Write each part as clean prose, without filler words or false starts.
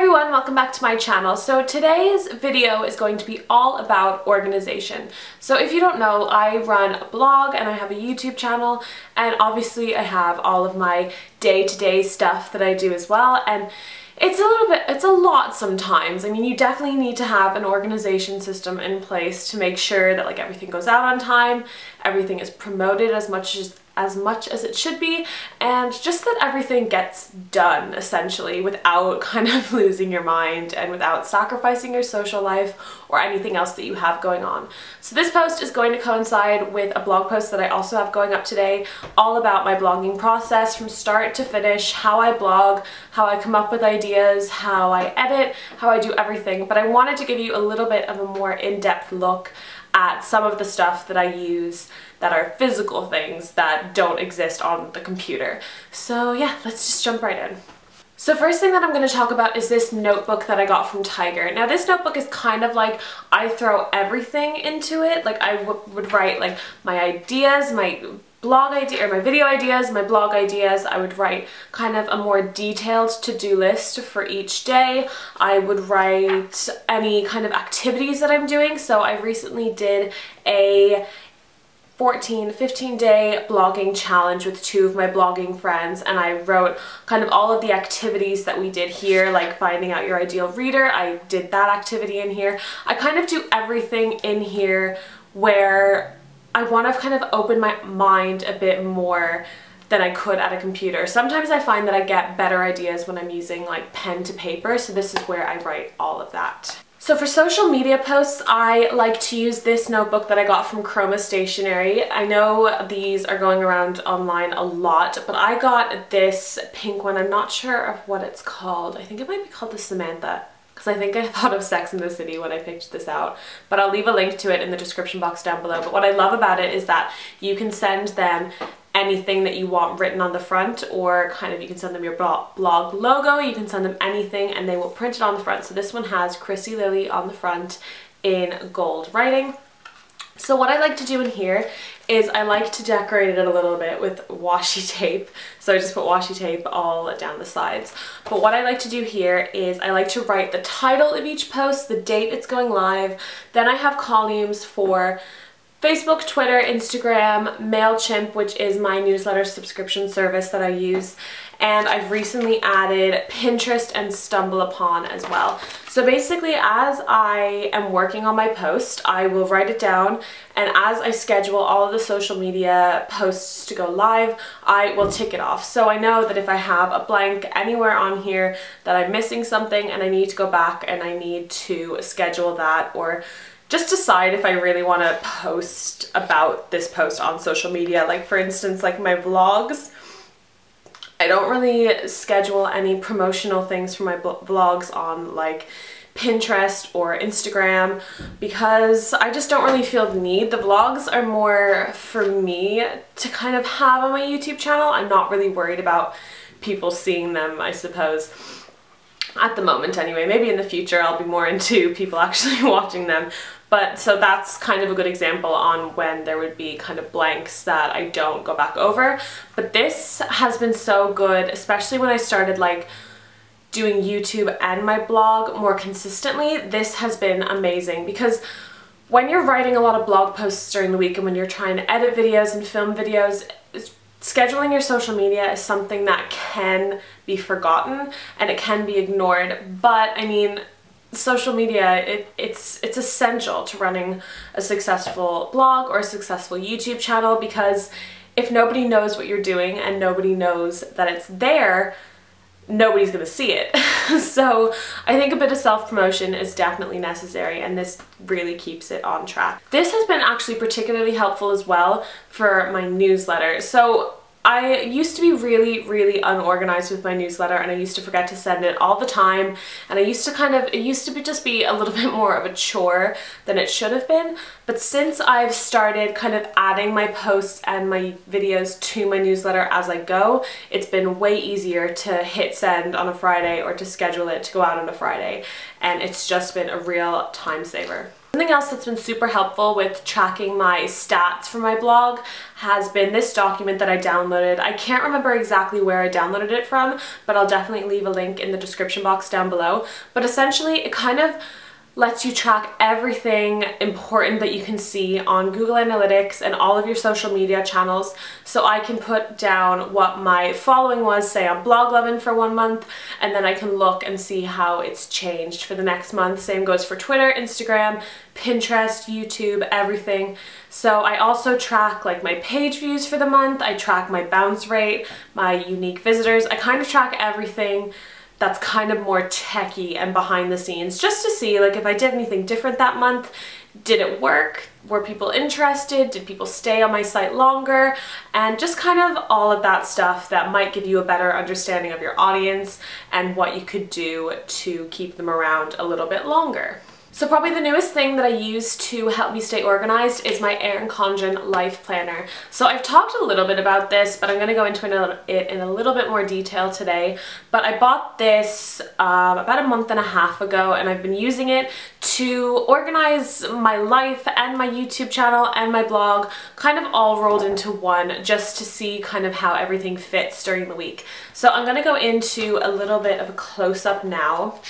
everyone, welcome back to my channel. So today's video is going to be all about organization. So if you don't know, I run a blog and I have a YouTube channel, and obviously I have all of my day-to-day stuff that I do as well, and it's a lot sometimes. I mean, you definitely need to have an organization system in place to make sure that like everything goes out on time, everything is promoted as much as it should be, and just that everything gets done essentially without kind of losing your mind and without sacrificing your social life or anything else that you have going on. So this post is going to coincide with a blog post that I also have going up today, all about my blogging process from start to finish, how I blog, how I come up with ideas, how I edit, how I do everything. But I wanted to give you a little bit of a more in-depth look at some of the stuff that I use that are physical things that don't exist on the computer. So yeah, let's just jump right in. So first thing that I'm going to talk about is this notebook that I got from Tiger. Now this notebook is kind of like, I throw everything into it. Like I would write like my ideas, my blog idea, or my video ideas, my blog ideas. I would write kind of a more detailed to-do list for each day. I would write any kind of activities that I'm doing. So I recently did a 15-day blogging challenge with two of my blogging friends, and I wrote kind of all of the activities that we did here, like finding out your ideal reader. I did that activity in here. I kind of do everything in here where I want to kind of open my mind a bit more than I could at a computer. Sometimes I find that I get better ideas when I'm using like pen to paper, so this is where I write all of that. So for social media posts, I like to use this notebook that I got from Chroma Stationery. I know these are going around online a lot, but I got this pink one. I'm not sure of what it's called. I think it might be called the Samantha, because I think I thought of Sex and the City when I picked this out. But I'll leave a link to it in the description box down below. But what I love about it is that you can send them anything that you want written on the front, or kind of you can send them your blog logo, you can send them anything and they will print it on the front. So this one has ChrissyLilly on the front in gold writing. So what I like to do in here is I like to decorate it a little bit with washi tape. So I just put washi tape all down the sides. But what I like to do here is I like to write the title of each post, the date it's going live. Then I have columns for Facebook, Twitter, Instagram, MailChimp, which is my newsletter subscription service that I use, and I've recently added Pinterest and StumbleUpon as well. So basically, as I am working on my post, I will write it down, and as I schedule all of the social media posts to go live, I will tick it off. So I know that if I have a blank anywhere on here that I'm missing something and I need to go back and I need to schedule that, or just decide if I really want to post about this post on social media. Like for instance, like my vlogs, I don't really schedule any promotional things for my vlogs on like Pinterest or Instagram because I just don't really feel the need. The vlogs are more for me to kind of have on my YouTube channel. I'm not really worried about people seeing them, I suppose. At the moment anyway. Maybe in the future I'll be more into people actually watching them. But so that's kind of a good example on when there would be kind of blanks that I don't go back over. But this has been so good, especially when I started like doing YouTube and my blog more consistently. This has been amazing because when you're writing a lot of blog posts during the week and when you're trying to edit videos and film videos, scheduling your social media is something that can be forgotten and it can be ignored. But I mean, social media, it's essential to running a successful blog or a successful YouTube channel, because if nobody knows what you're doing and nobody knows that it's there, nobody's gonna see it. So I think a bit of self-promotion is definitely necessary, and this really keeps it on track. This has been actually particularly helpful as well for my newsletter. So I used to be really unorganized with my newsletter, and I used to forget to send it all the time, and it used to just be a little bit more of a chore than it should have been. But since I've started kind of adding my posts and my videos to my newsletter as I go, it's been way easier to hit send on a Friday or to schedule it to go out on a Friday, and it's just been a real time saver. Something else that's been super helpful with tracking my stats for my blog has been this document that I downloaded. I can't remember exactly where I downloaded it from, but I'll definitely leave a link in the description box down below. But essentially it kind of lets you track everything important that you can see on Google Analytics and all of your social media channels. So I can put down what my following was, say on Bloglovin for 1 month, and then I can look and see how it's changed for the next month. Same goes for Twitter, Instagram, Pinterest, YouTube, everything. So I also track like my page views for the month, I track my bounce rate, my unique visitors, I kind of track everything that's kind of more techy and behind the scenes, just to see like if I did anything different that month. Did it work? Were people interested? Did people stay on my site longer? And just kind of all of that stuff that might give you a better understanding of your audience and what you could do to keep them around a little bit longer. So probably the newest thing that I use to help me stay organized is my Erin Condren Life Planner. So I've talked a little bit about this, but I'm going to go into it in a little bit more detail today. But I bought this about a month and a half ago, and I've been using it to organize my life and my YouTube channel and my blog kind of all rolled into one, just to see kind of how everything fits during the week. So I'm going to go into a little bit of a close-up now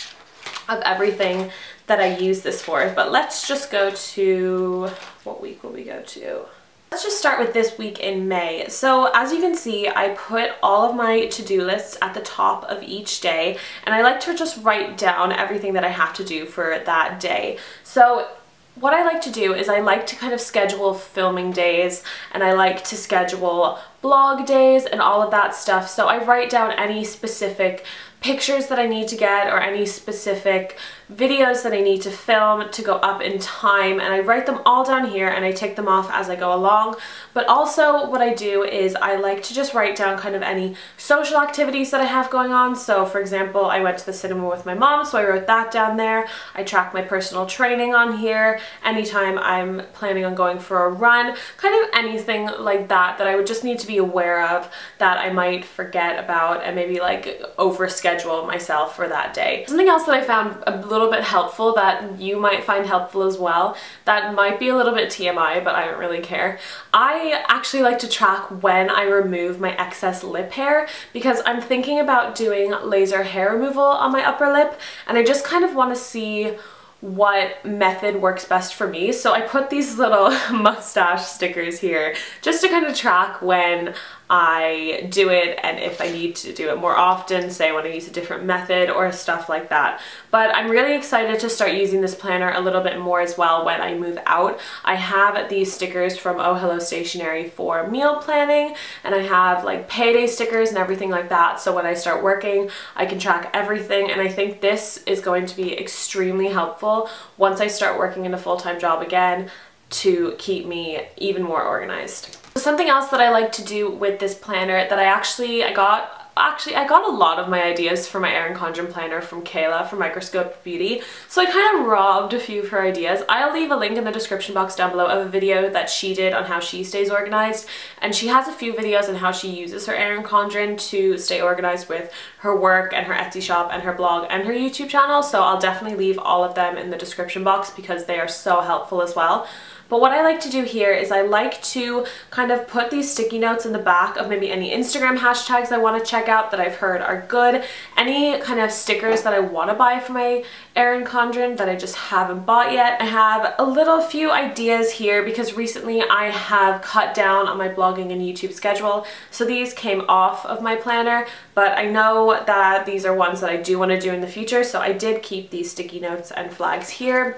of everything that I use this for, but let's just go to, what week will we go to? Let's just start with this week in May. So as you can see, I put all of my to-do lists at the top of each day, and I like to just write down everything that I have to do for that day. So what I like to do is I like to kind of schedule filming days, and I like to schedule blog days and all of that stuff. So I write down any specific pictures that I need to get or any specific videos that I need to film to go up in time, and I write them all down here and I tick them off as I go along. But also what I do is I like to just write down kind of any social activities that I have going on. So for example, I went to the cinema with my mom, so I wrote that down there. I track my personal training on here, anytime I'm planning on going for a run, kind of anything like that that I would just need to be aware of that I might forget about and maybe like overschedule myself for that day. Something else that I found a little bit helpful that you might find helpful as well, that might be a little bit TMI, but I don't really care. I actually like to track when I remove my excess lip hair, because I'm thinking about doing laser hair removal on my upper lip, and I just kind of want to see what method works best for me. So I put these little mustache stickers here just to kind of track when I do it and if I need to do it more often, say when I use a different method or stuff like that. But I'm really excited to start using this planner a little bit more as well when I move out. I have these stickers from Oh Hello Stationery for meal planning, and I have like payday stickers and everything like that, so when I start working I can track everything, and I think this is going to be extremely helpful once I start working in a full-time job again to keep me even more organized. Something else that I like to do with this planner that I got a lot of my ideas for my Erin Condren planner from Kayla from Microscope Beauty, so I kind of robbed a few of her ideas. I'll leave a link in the description box down below of a video that she did on how she stays organized, and she has a few videos on how she uses her Erin Condren to stay organized with her work and her Etsy shop and her blog and her YouTube channel, so I'll definitely leave all of them in the description box because they are so helpful as well. But what I like to do here is I like to kind of put these sticky notes in the back of maybe any Instagram hashtags I want to check out that I've heard are good, any kind of stickers that I want to buy for my Erin Condren that I just haven't bought yet. I have a few ideas here because recently I have cut down on my blogging and YouTube schedule, so these came off of my planner, but I know that these are ones that I do want to do in the future, so I did keep these sticky notes and flags here.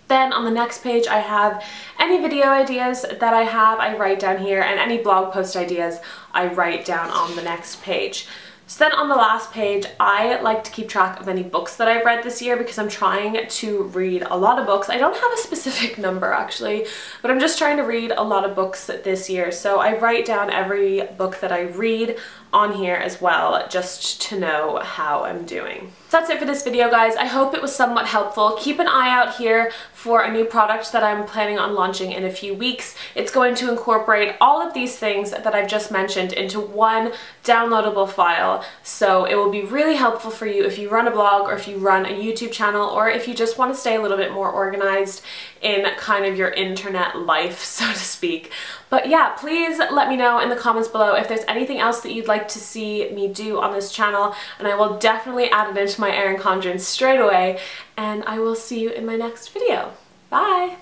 Then on the next page I have any video ideas that I write down here, and any blog post ideas I write down on the next page. So then on the last page, I like to keep track of any books that I've read this year because I'm trying to read a lot of books. I don't have a specific number actually, but I'm just trying to read a lot of books this year. So I write down every book that I read on here as well, just to know how I'm doing. So that's it for this video, guys. I hope it was somewhat helpful. Keep an eye out here for a new product that I'm planning on launching in a few weeks. It's going to incorporate all of these things that I've just mentioned into one downloadable file. So it will be really helpful for you if you run a blog, or if you run a YouTube channel, or if you just want to stay a little bit more organized in kind of your internet life, so to speak. But yeah, please let me know in the comments below if there's anything else that you'd like to see me do on this channel, and I will definitely add it into my Erin Condren straight away, and I will see you in my next video. Bye!